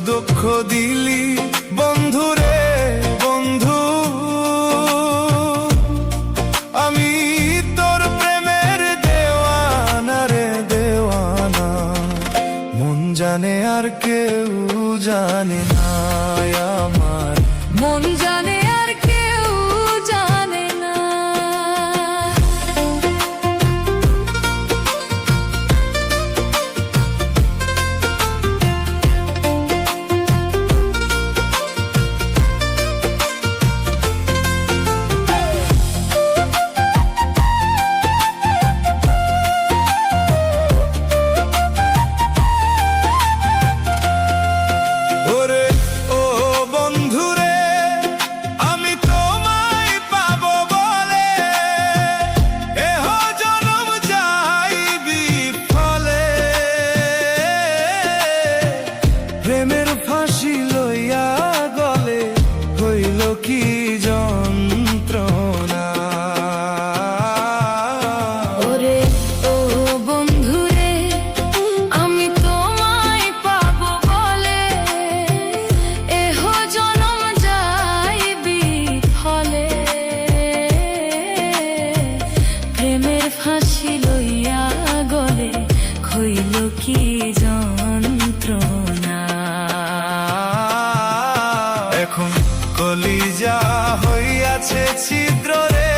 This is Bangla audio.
দুঃখ দিলি বন্ধু রে বন্ধু, আমি তোর প্রেমের দেওয়ানা রে দেওয়ানা, মন জানে আর কেউ জানে না, আমার মন জানে আর কেউ জানে না। ওরে ও বন্ধু রে, আমি তোমায় পাবো বলে এহ জনম যাইবি ফলে, প্রেমের ফাঁসি লইয়া গলে হইল কি যন্ত্রণা। ওরে ও বন্ধু রে, আমি তোমায় পাবো বলে এহ জনম যাইবি ফলে, প্রেমের ফাঁসি লইয়া গলে হইল কি যন্ত্রণা। এখন কলিজা হইয়াছে ছিদ্র রে